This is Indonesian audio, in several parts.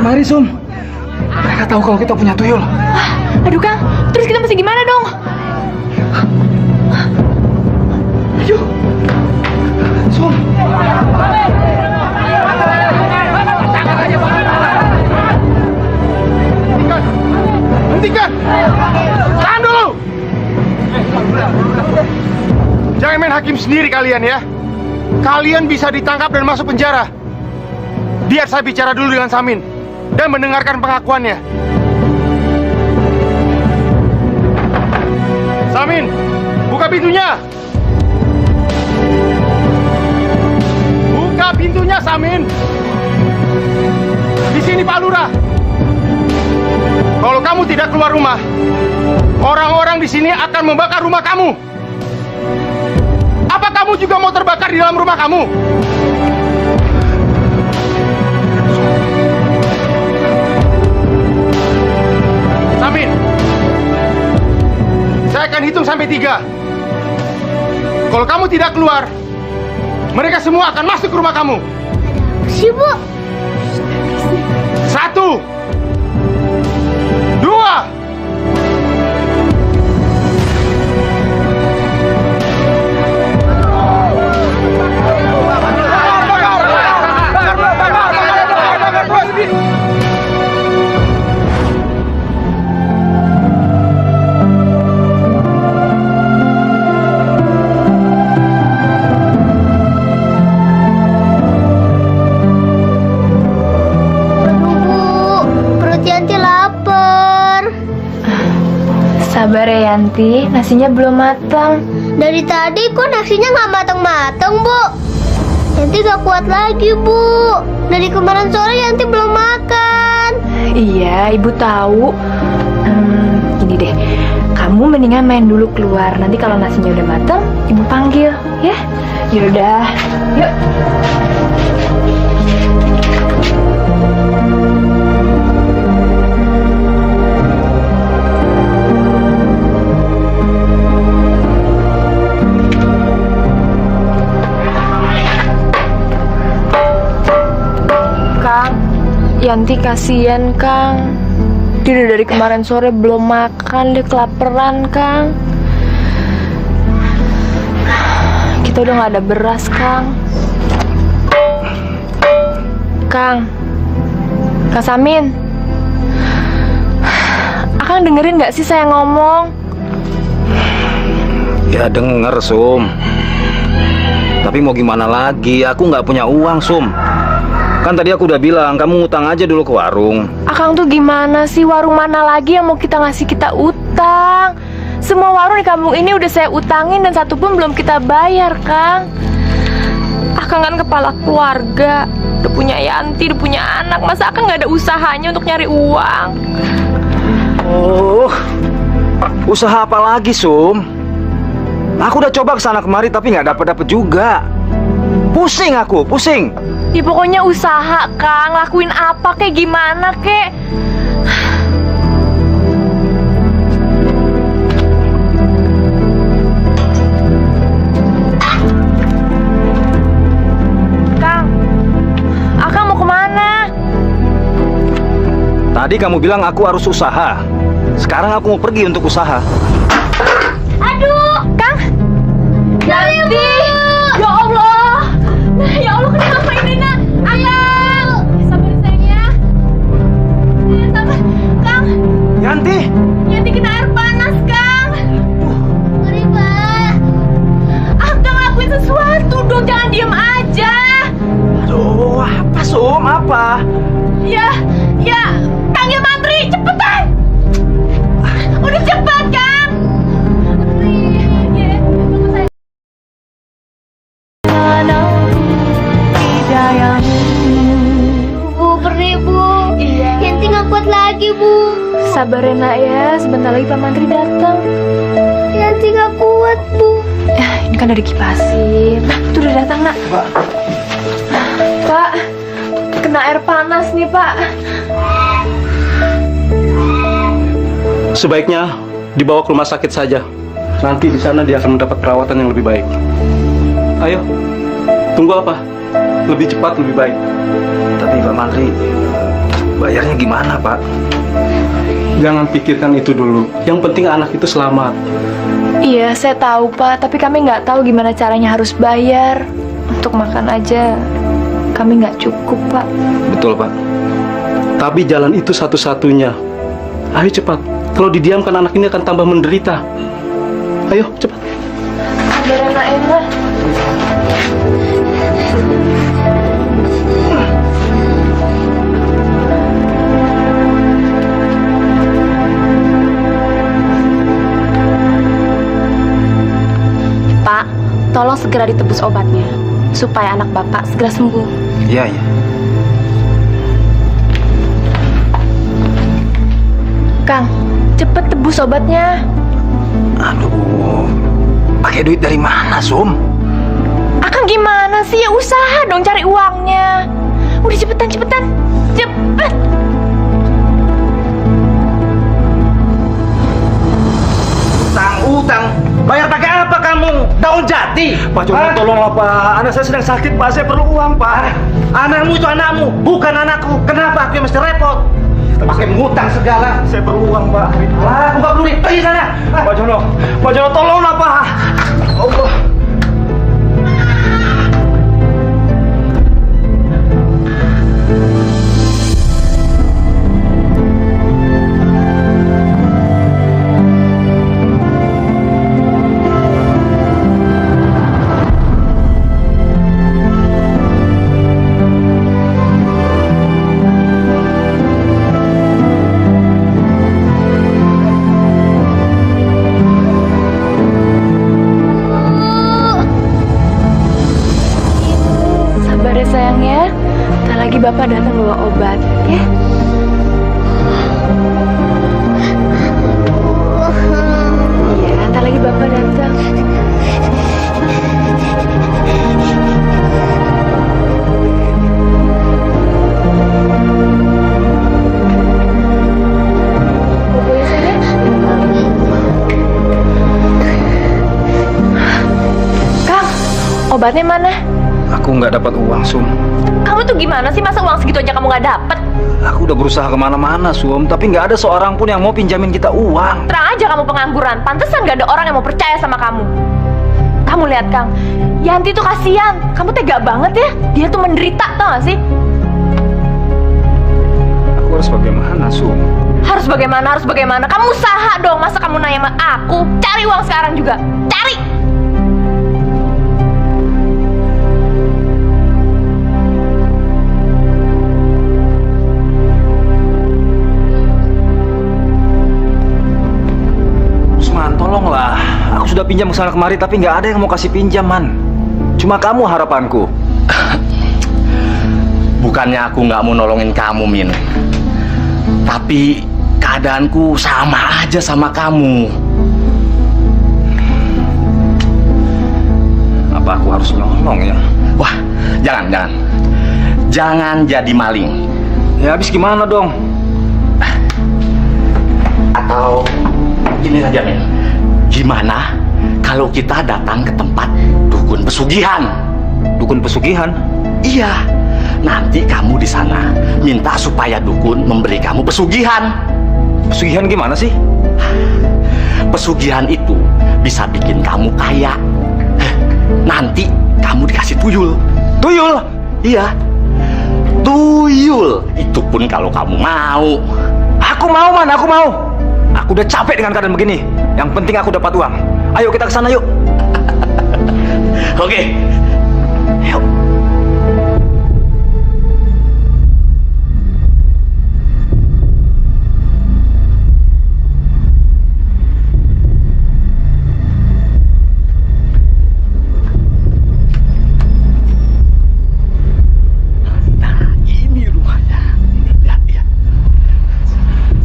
kemari, Sum. Mereka tahu kalau kita punya tuyul. Aduh Kang, terus kita mesti gimana dong? Ayo, Sum. Hentikan! Tahan dulu! Jangan main hakim sendiri kalian ya. Kalian bisa ditangkap dan masuk penjara. Biar saya bicara dulu dengan Samin dan mendengarkan pengakuannya. Samin, buka pintunya. Buka pintunya, Samin. Di sini Pak Lurah. Kalau kamu tidak keluar rumah, orang-orang di sini akan membakar rumah kamu. Apa kamu juga mau terbakar di dalam rumah kamu? Samin, saya akan hitung sampai 3. Kalau kamu tidak keluar, mereka semua akan masuk ke rumah kamu. Sibuk. 1, 2. Sabar ya Yanti, nasinya belum matang. Dari tadi kok nasinya nggak matang-matang, Bu? Yanti gak kuat lagi, Bu. Dari kemarin sore Yanti belum makan. Iya, Ibu tahu. Gini deh, kamu mendingan main dulu keluar. Nanti kalau nasinya udah matang, Ibu panggil, ya? Yaudah, yuk. Yanti kasihan Kang. Dia udah dari kemarin sore belum makan, dia kelaparan Kang. Kita udah gak ada beras Kang. Kang Samin, Akang dengerin gak sih saya ngomong? Ya denger, Sum. Tapi mau gimana lagi, aku nggak punya uang, Sum. Kan tadi aku udah bilang, kamu ngutang aja dulu ke warung. Akang tuh gimana sih? Warung mana lagi yang mau kita ngasih kita utang? Semua warung di kampung ini udah saya utangin dan satu pun belum kita bayar, Kang. Akang kan kepala keluarga, udah punya Yanti, udah punya anak. Masa Akang nggak ada usahanya untuk nyari uang? Oh, usaha apa lagi, Sum? Aku udah coba kesana kemari tapi nggak dapet juga. Pusing aku, pusing. Ya pokoknya usaha, Kang. Lakuin apa kek, gimana kek. Kang, Akang mau kemana? Tadi kamu bilang aku harus usaha. Sekarang aku mau pergi untuk usaha. Aduh, Kang, Yanti. ya Allah. Ya Allah, kenapa ini, Nak? Ayang, sabar sayang ya. Sabar, Kang. Yanti. Yanti kena air panas, Kang. Ngeri, Pak. Akang lakuin sesuatu dong, jangan diem aja. Aduh, apa, Sum? Apa? Ya, panggil mantri, cepetan. Udah cepat, Kang. Bu, perih, Bu. Iya. Yanti nggak kuat lagi, Bu. Sabar ya, Nak ya. Sebentar lagi Pak Mantri datang. Yanti nggak kuat, Bu. Ini kan udah dikipasin. Nah, itu udah datang, Nak. Pak, kena air panas nih, Pak. Sebaiknya dibawa ke rumah sakit saja. Nanti di sana dia akan mendapat perawatan yang lebih baik. Ayo, tunggu apa? Lebih cepat lebih baik. Tapi Pak Mantri, Bayarnya gimana, Pak? Jangan pikirkan itu dulu. Yang penting anak itu selamat. Iya, saya tahu Pak, tapi kami nggak tahu gimana caranya harus bayar. Untuk makan aja, kami nggak cukup Pak. Betul, Pak. Tapi jalan itu satu-satunya. Ayo cepat. Kalau didiamkan anak ini akan tambah menderita. Ayo cepat. Biar enak-enak. Pak, tolong segera ditebus obatnya supaya anak Bapak segera sembuh. Iya, iya. Kang, cepet tebus obatnya. Aduh, pakai duit dari mana, Sum? Akang gimana sih? Ya usaha dong cari uangnya. Udah cepetan, cepetan. Cepet. Utang, bayar pakai apa kamu? Daun jati? Pak Jono, tolonglah Pak. Anak saya sedang sakit, Pak. Saya perlu uang, Pak. Anakmu itu anakmu, bukan anakku. Kenapa aku yang mesti repot? Pakai ngutang segala. Saya perlu uang, Pak. Aku nggak perlu duit. Pergi sana. Pak Jono, tolonglah Pak. Allah. Sabar ya sayang ya. Ntar lagi Bapak datang bawa obat, ya. Iya, ntar lagi Bapak datang. Bobo ya sayang ya. Kang, obatnya mana? Aku nggak dapat uang, Sum. Kamu tuh gimana sih? Masa uang segitu aja kamu nggak dapet? Aku udah berusaha kemana-mana, Sum. Tapi nggak ada seorang pun yang mau pinjamin kita uang. Terang aja kamu pengangguran. Pantesan gak ada orang yang mau percaya sama kamu. Kamu lihat Kang, Yanti tuh kasihan. Kamu tega banget ya. Dia tuh menderita, tau gak sih? Aku harus bagaimana, Sum? Harus bagaimana, harus bagaimana. Kamu usaha dong. Masa kamu nanya sama aku? Cari uang sekarang juga. Cari! Tolonglah, aku sudah pinjam kesana kemari tapi nggak ada yang mau kasih pinjaman. Cuma kamu harapanku. Bukannya aku nggak mau nolongin kamu, Min. Tapi keadaanku sama aja sama kamu. Apa aku harus nolong ya? Wah, jangan. Jangan jadi maling. Ya habis gimana dong? Atau gini saja, Min. Gimana kalau kita datang ke tempat dukun pesugihan? Dukun pesugihan? Iya. Nanti kamu di sana minta supaya dukun memberi kamu pesugihan. Pesugihan gimana sih? Pesugihan itu bisa bikin kamu kaya. Nanti kamu dikasih tuyul. Tuyul? Iya. Tuyul. Itu pun kalau kamu mau. Aku mau, Man. Aku mau. Aku udah capek dengan keadaan begini. Yang penting aku dapat uang. Ayo kita ke sana yuk. Oke. Yuk. Nah, ini rumahnya. Lihat ya.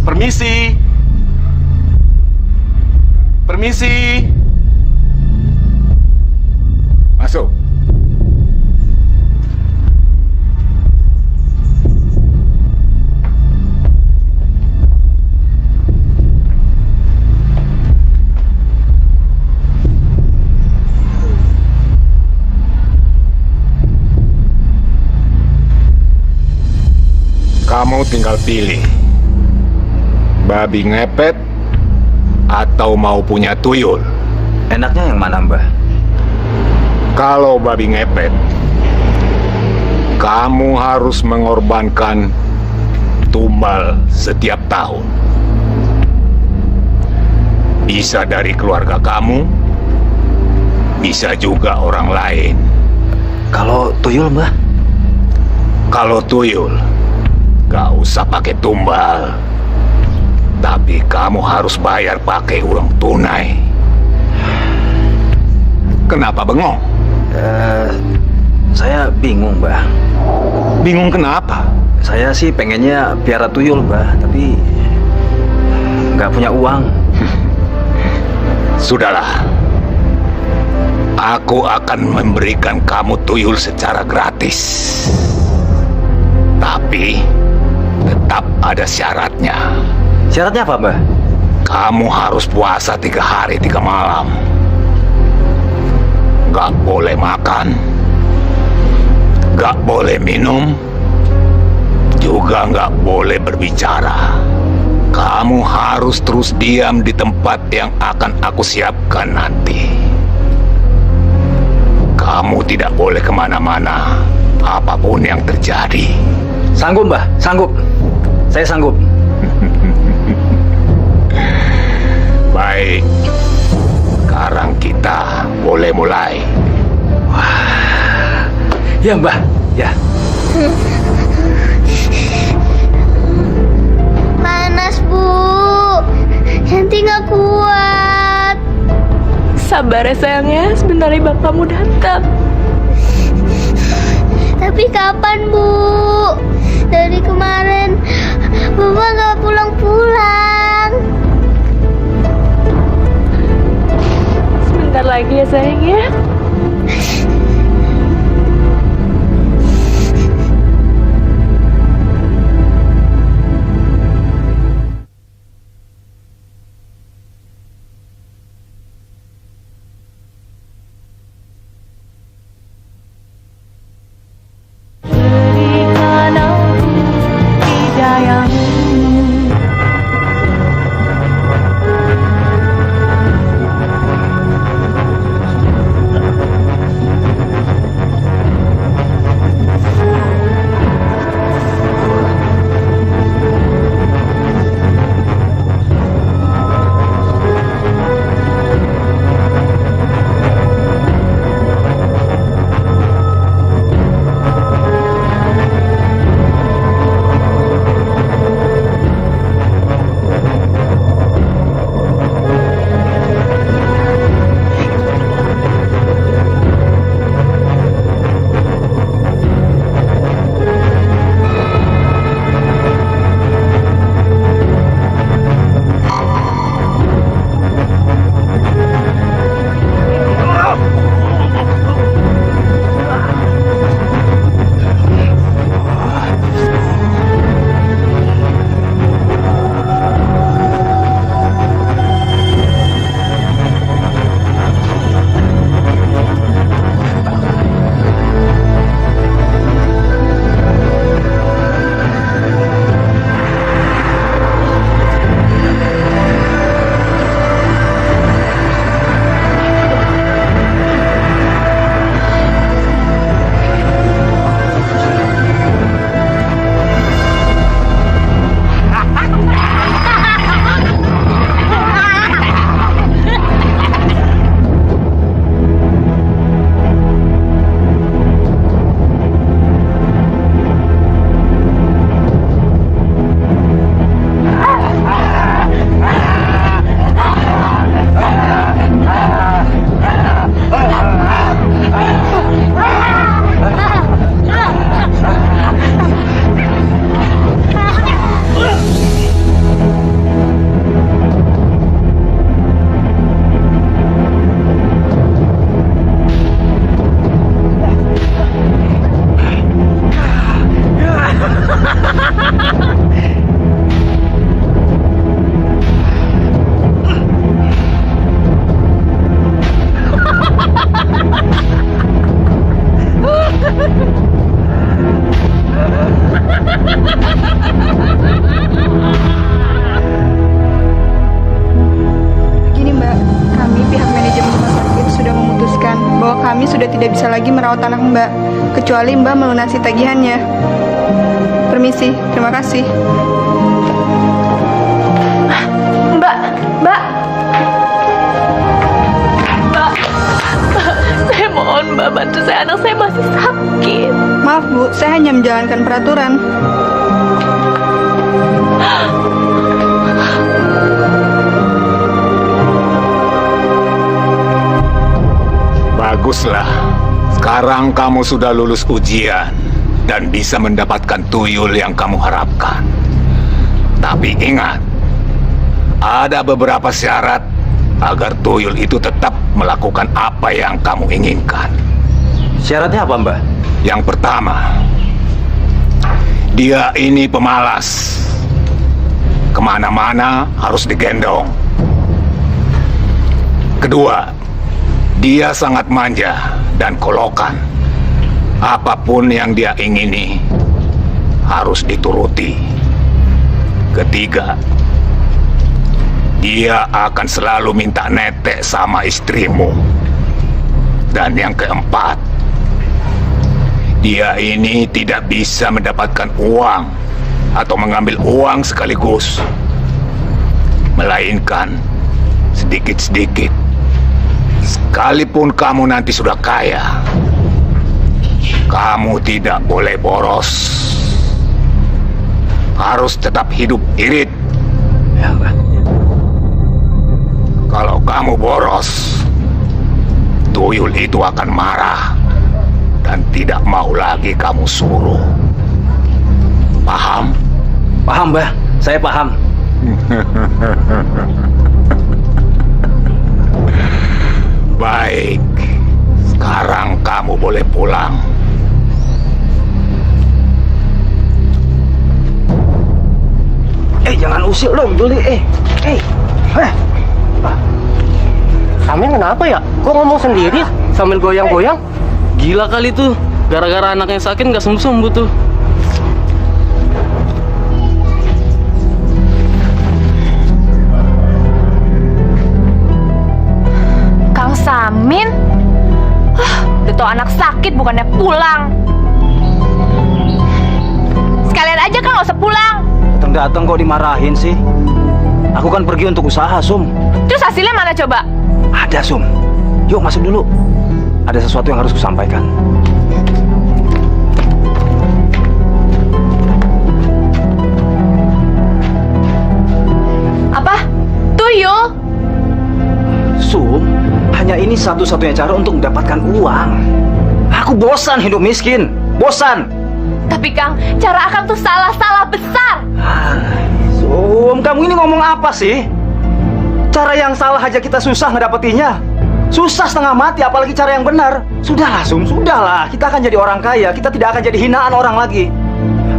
Permisi. Permisi. Masuk. Kamu tinggal pilih. Babi ngepet atau mau punya tuyul. Enaknya yang mana, Mbah? Kalau babi ngepet, kamu harus mengorbankan tumbal setiap tahun. Bisa dari keluarga kamu, bisa juga orang lain. Kalau tuyul, Mbah? Kalau tuyul, gak usah pakai tumbal. Tapi kamu harus bayar pakai uang tunai. Kenapa bengong? Saya bingung, Mbah. Bingung kenapa? Saya sih pengennya piara tuyul, Mbah, tapi nggak punya uang. Sudahlah. Aku akan memberikan kamu tuyul secara gratis. Tapi tetap ada syaratnya. Syaratnya apa, Mbah? Kamu harus puasa 3 hari 3 malam. Gak boleh makan, gak boleh minum, juga gak boleh berbicara. Kamu harus terus diam di tempat yang akan aku siapkan nanti. Kamu tidak boleh kemana-mana, apapun yang terjadi. Sanggup, Mbah, sanggup. Saya sanggup. Baik, sekarang kita boleh mulai. Ya, Mbah, ya. Panas, Bu. Yanti nggak kuat. Sabar ya sayangnya, sebentar lagi bapakmu datang. Tapi kapan, Bu? Dari kemarin Bapak nggak pulang-pulang. Sebentar lagi ya sayang ya. kami sudah tidak bisa lagi merawat anak Mbak, kecuali Mbak melunasi tagihannya. Permisi, terima kasih. Mbak, Mbak. Mbak, saya mohon Mbak bantu saya, anak saya masih sakit. Maaf Bu, saya hanya menjalankan peraturan. Baguslah. Sekarang kamu sudah lulus ujian dan bisa mendapatkan tuyul yang kamu harapkan. Tapi ingat, ada beberapa syarat agar tuyul itu tetap melakukan apa yang kamu inginkan. Syaratnya apa, Mbah? Yang pertama, dia ini pemalas. Kemana-mana harus digendong. Kedua, dia sangat manja dan kolokan. Apapun yang dia ingini harus dituruti. Ketiga, dia akan selalu minta netek sama istrimu. Dan yang keempat, dia ini tidak bisa mendapatkan uang atau mengambil uang sekaligus, melainkan sedikit-sedikit. Sekalipun kamu nanti sudah kaya, kamu tidak boleh boros. Harus tetap hidup irit. Ya, Mbah. Kalau kamu boros, tuyul itu akan marah dan tidak mau lagi kamu suruh. Paham? Paham, Mbah. Saya paham. Baik, sekarang kamu boleh pulang. Jangan usil dong, Juli. Samin kenapa ya? Kok ngomong sendiri sambil goyang-goyang? Gila kali tuh. Gara-gara anaknya sakit nggak sembuh-sembuh tuh. Kang Samin? Udah tau anak sakit bukannya pulang. Sekalian aja Kang, nggak usah pulang. Datang-datang kok dimarahin sih? Aku kan pergi untuk usaha, Sum. Terus hasilnya mana coba? Ada, Sum. Yuk masuk dulu. Ada sesuatu yang harus kusampaikan. Apa? Tuyul? Sum, hanya ini satu-satunya cara untuk mendapatkan uang. Aku bosan hidup miskin. Bosan. Tapi Kang, cara Akang tuh salah besar. Sum, kamu ini ngomong apa sih? Cara yang salah aja kita susah ngedapetinya. Susah setengah mati, apalagi cara yang benar. Sudahlah, Sum, sudahlah. Kita akan jadi orang kaya, kita tidak akan jadi hinaan orang lagi.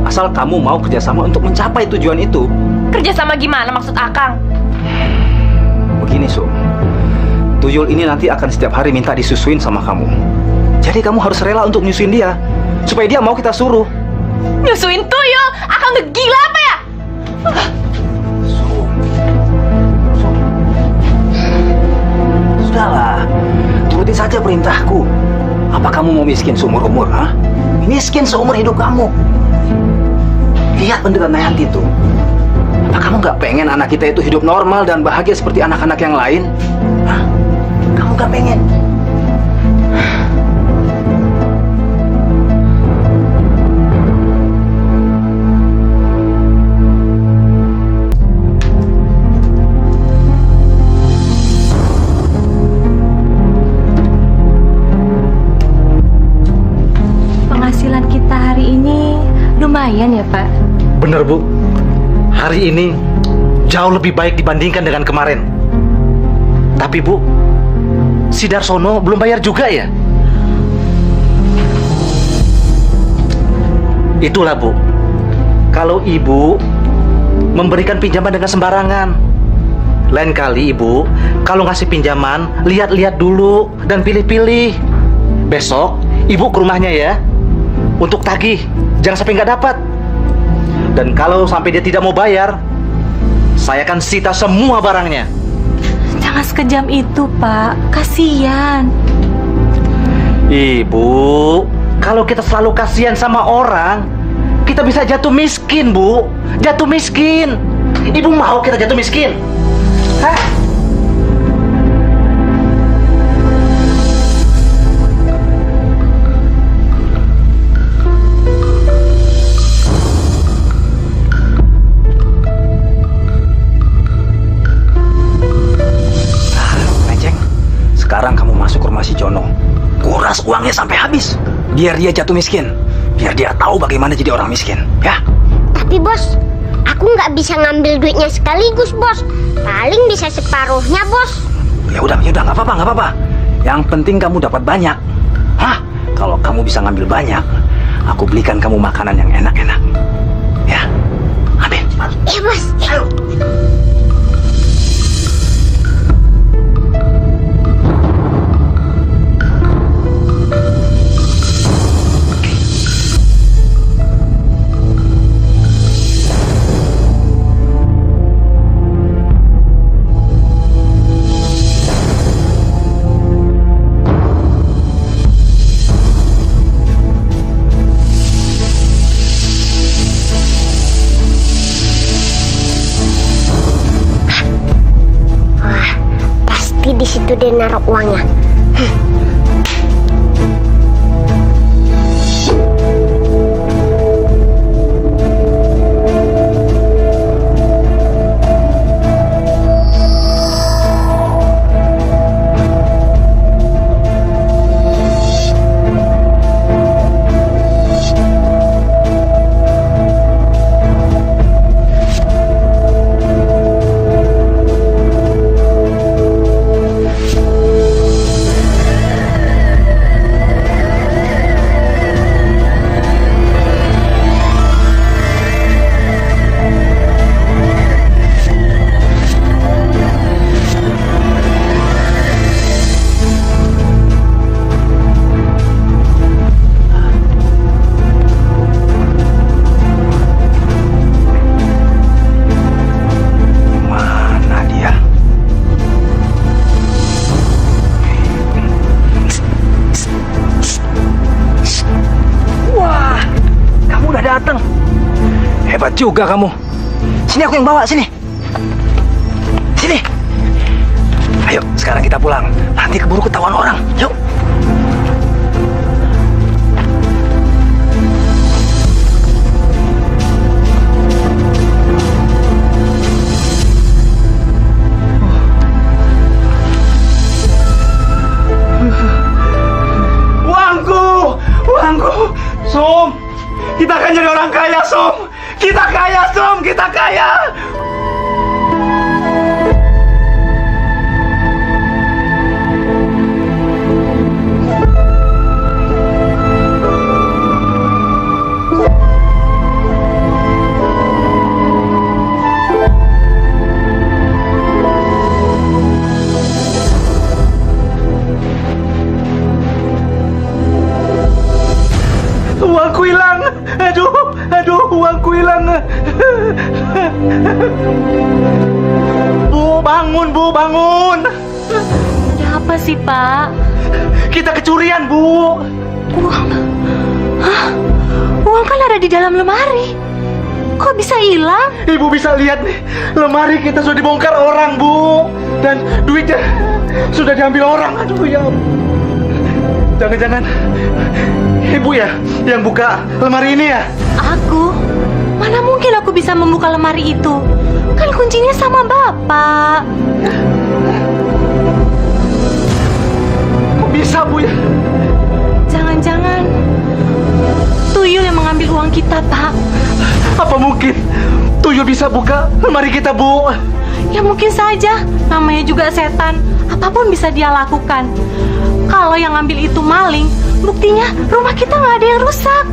Asal kamu mau kerjasama untuk mencapai tujuan itu. Kerjasama gimana maksud Akang? Begini, Sum. Tuyul ini nanti akan setiap hari minta disusuin sama kamu. Jadi kamu harus rela untuk nyusuin dia, supaya dia mau kita suruh. Nyusuin tuyul? Akang udah gila apa ya? Sudahlah, turuti saja perintahku. Apa kamu mau miskin seumur umur, ha? Miskin seumur hidup kamu. Lihat pendekatan Nayanti tuh. Apa kamu nggak pengen anak kita itu hidup normal dan bahagia seperti anak-anak yang lain? Hah? Kamu nggak pengen? Penghasilan kita hari ini lumayan ya, Pak? Bener, Bu. Hari ini jauh lebih baik dibandingkan dengan kemarin. Tapi, Bu, si Darsono belum bayar juga ya? Itulah, Bu. Kalau Ibu memberikan pinjaman dengan sembarangan. Lain kali, Ibu, kalau ngasih pinjaman, lihat-lihat dulu dan pilih-pilih. Besok, Ibu ke rumahnya ya. Untuk tagih, jangan sampai nggak dapat. Dan kalau sampai dia tidak mau bayar, saya akan sita semua barangnya. Jangan sekejam itu, Pak. Kasian. Ibu, kalau kita selalu kasihan sama orang, kita bisa jatuh miskin, Bu. Jatuh miskin. Ibu mau kita jatuh miskin? Hah? Menceng, sekarang kamu masuk ke rumah si Jono. Kuras uangnya sampai habis. Biar dia jatuh miskin. Biar dia tahu bagaimana jadi orang miskin, ya? Tapi bos, aku nggak bisa ngambil duitnya sekaligus, bos. Paling bisa separuhnya, bos. Ya udah, nggak apa-apa. Yang penting kamu dapat banyak. Hah? Kalau kamu bisa ngambil banyak, aku belikan kamu makanan yang enak-enak. Ya, ambil. Iya, bos. Ayo. Di situ dia naruh uangnya. Hebat juga kamu. Sini aku yang bawa, sini. Sini. Ayo, sekarang kita pulang. Nanti keburu ketahuan orang. Yuk. Uangku. Som. Kita akan jadi orang kaya, Som. Kita kaya, Som. Kita kaya. Uangku hilang. Aduh, uangku hilang. Bu, bangun. Ada apa sih, Pak? Kita kecurian, Bu. Uang? Hah? Uang kan ada di dalam lemari. Kok bisa hilang? Ibu bisa lihat nih, lemari kita sudah dibongkar orang, Bu. Dan duitnya sudah diambil orang. Aduh, ya ampun. Jangan-jangan Ibu ya yang buka lemari ini ya? Aku? Mana mungkin aku bisa membuka lemari itu? Kan kuncinya sama Bapak. Kok bisa, Bu ya? Jangan-jangan tuyul yang mengambil uang kita, Pak. Apa mungkin tuyul bisa buka lemari kita, Bu? Ya mungkin saja, namanya juga setan. Apapun bisa dia lakukan. Kalau yang ngambil itu maling, buktinya rumah kita nggak ada yang rusak.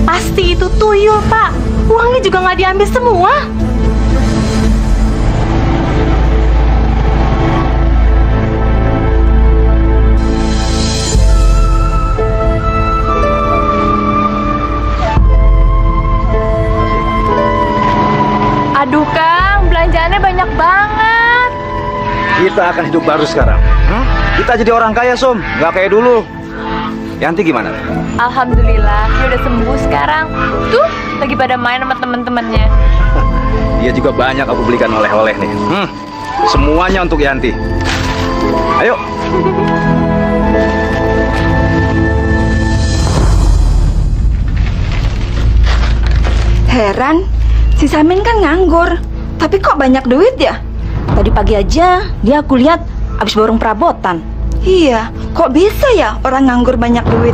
Pasti itu tuyul, Pak. Uangnya juga nggak diambil semua. Aduh, Kang, belanjaannya banyak banget. Kita akan hidup baru sekarang. Kita jadi orang kaya, Som. Nggak kayak dulu. Yanti gimana? Alhamdulillah, dia udah sembuh sekarang. Tuh, lagi pada main sama temen-temennya. Dia juga banyak aku belikan oleh-oleh nih. Semuanya untuk Yanti. Ayo. Heran, si Samin kan nganggur. Tapi kok banyak duit ya? Tadi pagi aja dia aku lihat habis borong perabotan. Iya, kok bisa ya orang nganggur banyak duit?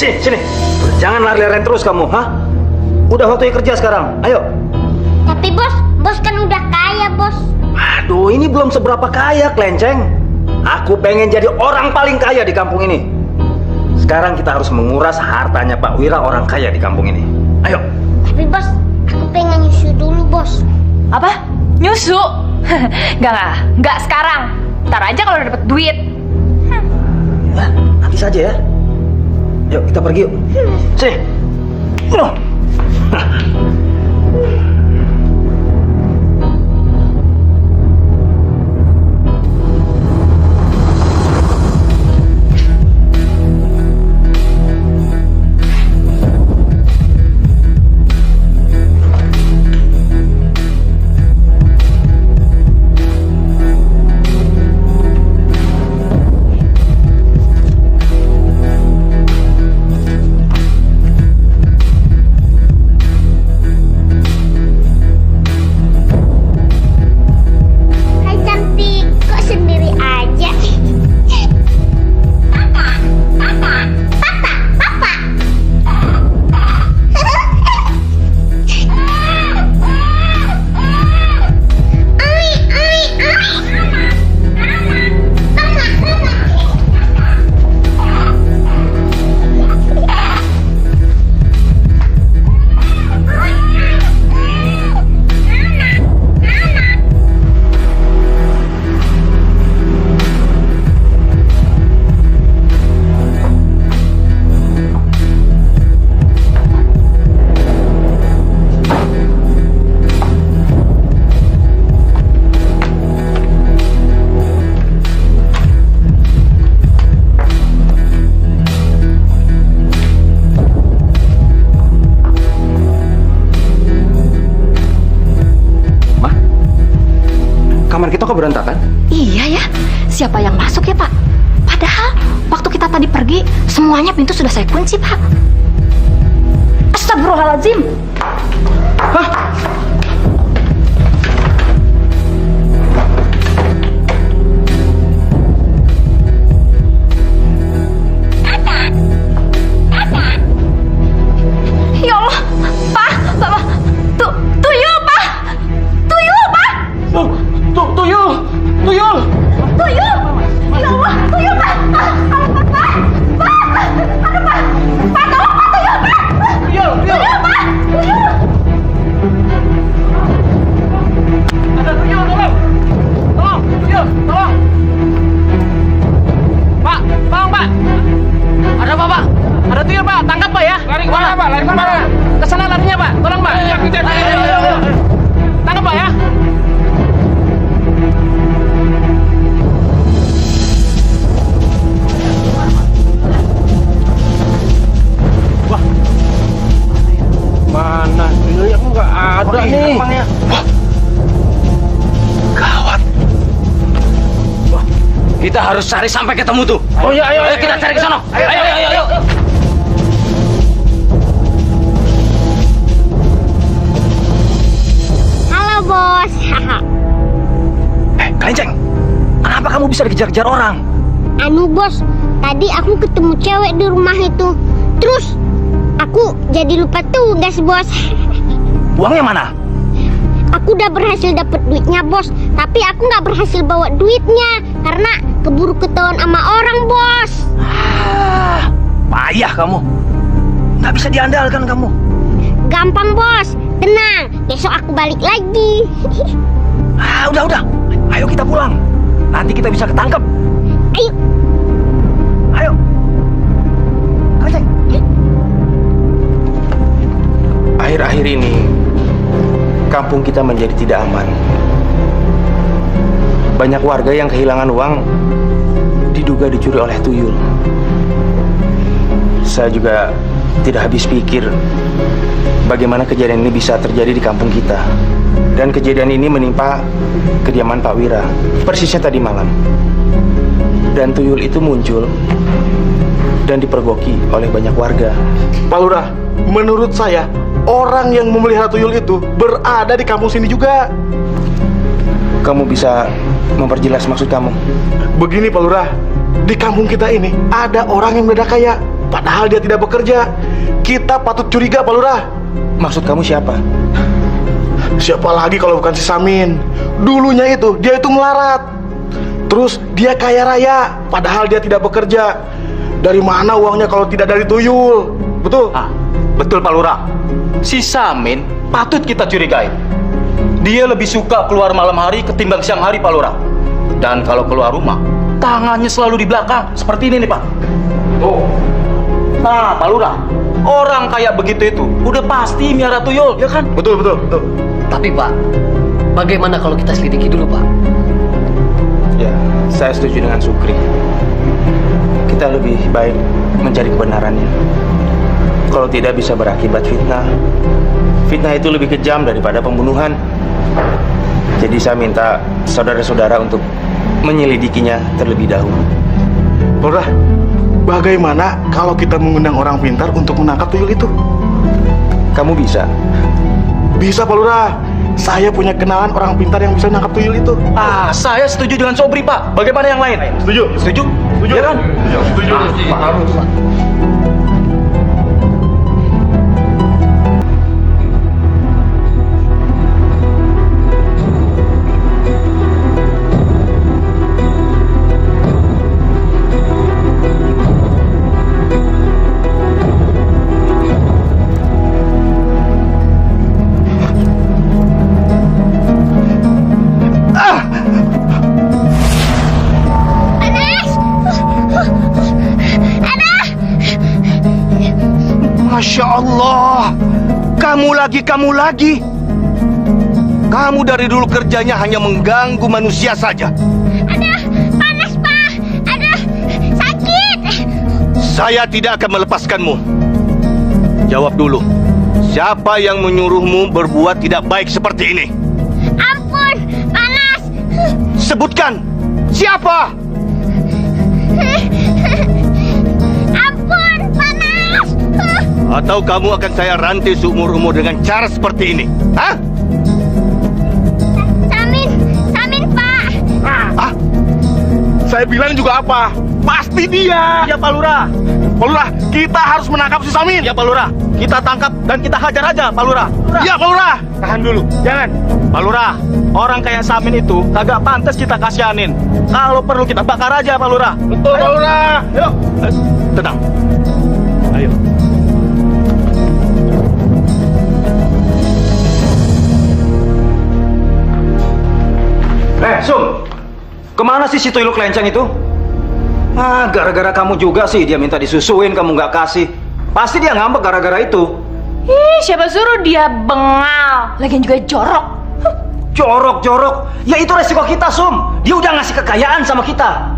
Sini. Jangan lari-larian terus kamu, ha? Udah waktunya kerja sekarang. Ayo. Tapi bos kan udah kaya, bos. Aduh, ini belum seberapa kaya, Klenceng. Aku pengen jadi orang paling kaya di kampung ini. Sekarang kita harus menguras hartanya Pak Wira, orang kaya di kampung ini. Ayo. Tapi bos, aku pengen nyusu dulu, bos. Apa? Nyusu? Nggak sekarang. Ntar aja kalau udah dapet duit. Nah, nanti saja ya. Yuk, kita pergi yuk. Sini. No. Hai cantik, kok sendiri aja? Papa. Kamar kita kok berantakan? Iya ya, siapa yang masuk ya Pak? Padahal waktu kita tadi pergi semuanya pintu sudah saya kunci Pak. Astagfirullahaladzim. Hah? Ya Allah, Pak, tuyul, Pak. Tuyul, Pak. Tuyul. Tuyul. Ya Allah, tuyul, Pak. Pak. Aduh, Pak. Pak, tolong, Pak, tuyul, Pak. Tuyul, Pak. Tuyul. Ada tuyul, tolong. Tuyul, tolong. Pak, Pak. Ada apa, Pak? Ada tuyul, Pak. Tangkap, Pak ya. Lari kemana, Pak? Lari kemana? Kesana larinya, Pak. Tolong, Pak. Ayo. Tangkap, Pak ya. Mana? Ini aku nggak ada nih. Gawat. Wah, kita harus cari sampai ketemu tuh. Oh iya, ayo Ayo kita cari ke sana. Ayo. bisa dikejar-kejar orang? Anu bos, tadi aku ketemu cewek di rumah itu. Terus aku jadi lupa tugas bos. Uangnya mana? Aku udah berhasil dapet duitnya bos, tapi aku nggak berhasil bawa duitnya karena keburu ketahuan sama orang bos. Payah kamu. Nggak bisa diandalkan kamu. Gampang bos, tenang. Besok aku balik lagi. Udah. Ayo kita pulang. Nanti kita bisa ketangkep. Ayo. Ayo. Kenceng. Akhir-akhir ini kampung kita menjadi tidak aman. Banyak warga yang kehilangan uang diduga dicuri oleh tuyul. Saya juga tidak habis pikir bagaimana kejadian ini bisa terjadi di kampung kita. Dan kejadian ini menimpa kediaman Pak Wira persisnya tadi malam. Dan tuyul itu muncul dan dipergoki oleh banyak warga. Pak Lurah, menurut saya orang yang memelihara tuyul itu berada di kampung sini juga. Kamu bisa memperjelas maksud kamu? Begini Pak Lurah, di kampung kita ini ada orang yang mendadak kaya, padahal dia tidak bekerja. Kita patut curiga Pak Lurah. Maksud kamu siapa? Siapa lagi kalau bukan si Samin? Dulunya dia itu melarat. Terus dia kaya raya, padahal dia tidak bekerja. Dari mana uangnya kalau tidak dari tuyul? Betul? Betul Pak Lurah. Si Samin patut kita curigai. Dia lebih suka keluar malam hari ketimbang siang hari Pak Lurah. Dan kalau keluar rumah, tangannya selalu di belakang. Seperti ini nih Pak. Tuh. Nah Pak Lurah, orang kayak begitu itu udah pasti miara tuyul, ya kan? Betul. Tapi Pak, bagaimana kalau kita selidiki dulu Pak? Ya, saya setuju dengan Sukri. Kita lebih baik mencari kebenarannya. Kalau tidak bisa berakibat fitnah. Fitnah itu lebih kejam daripada pembunuhan. Jadi saya minta saudara-saudara untuk menyelidikinya terlebih dahulu. Pak Lurah, bagaimana kalau kita mengundang orang pintar untuk menangkap tuyul itu? Kamu bisa? Bisa Pak Lurah. Saya punya kenalan orang pintar yang bisa menangkap tuyul itu. Saya setuju dengan Sobri Pak. Bagaimana yang lain? Setuju? Setuju? Ya kan? Setuju. Harus. Masya Allah, kamu lagi. Kamu dari dulu kerjanya hanya mengganggu manusia saja. Aduh, panas pak. Aduh, sakit. Saya tidak akan melepaskanmu. Jawab dulu, siapa yang menyuruhmu berbuat tidak baik seperti ini? Ampun, panas. Sebutkan, siapa? Ampun, panas. Atau kamu akan saya rantai seumur-umur dengan cara seperti ini? Hah? Samin pak. Saya bilang juga apa? Pasti dia. Ya Pak Lurah. Pak Lurah, kita harus menangkap si Samin. Ya Pak Lurah. Kita tangkap dan kita hajar aja Pak Lurah. Ya Pak Lurah. Tahan dulu, jangan. Pak Lurah, orang kayak Samin itu kagak pantas kita kasihanin. Kalau perlu kita bakar aja Pak Lurah. Betul Pak Lurah. Ayo. Tenang. Ayo. Sum, kemana sih si tuyul kelenceng itu? Gara-gara kamu juga sih dia minta disusuin, kamu nggak kasih. Pasti dia ngambek gara-gara itu. Ih, siapa suruh dia bengal? Lagian juga jorok. Jorok. Ya itu resiko kita, Sum. Dia udah ngasih kekayaan sama kita.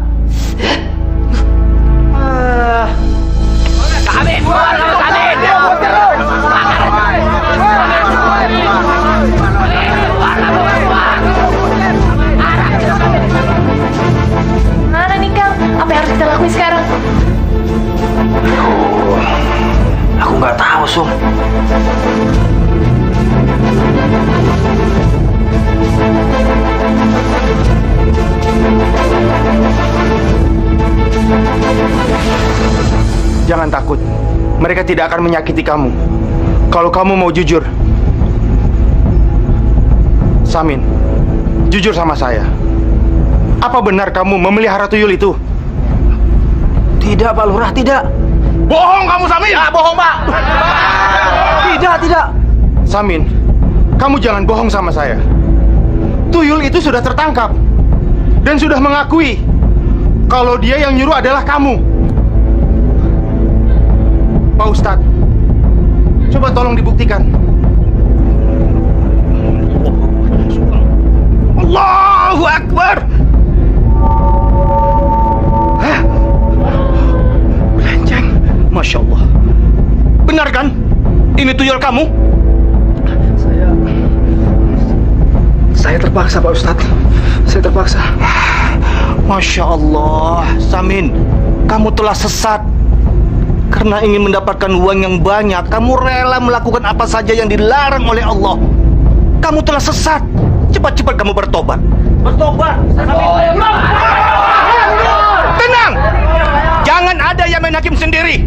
Mana nih Kang? Apa yang harus kita lakuin sekarang? Aku nggak tahu, Sum. Jangan takut. Mereka tidak akan menyakiti kamu. Kalau kamu mau jujur. Samin, jujur sama saya. Apa benar kamu memelihara tuyul itu? Tidak, Pak Lurah, tidak. Bohong kamu, Samin! Ya, bohong, Pak. Tidak. Samin, kamu jangan bohong sama saya. Tuyul itu sudah tertangkap dan sudah mengakui kalau dia yang nyuruh adalah kamu. Pak Ustadz, coba tolong dibuktikan. Allahu Akbar! Hah? Lenceng, Masya Allah. Benar kan? Ini tuyul kamu? Saya terpaksa, Pak Ustadz. Saya terpaksa. Masya Allah, Samin, kamu telah sesat. Karena ingin mendapatkan uang yang banyak, kamu rela melakukan apa saja yang dilarang oleh Allah. Kamu telah sesat. Cepat-cepat kamu bertobat. Bertobat. Tenang! Jangan ada yang main hakim sendiri.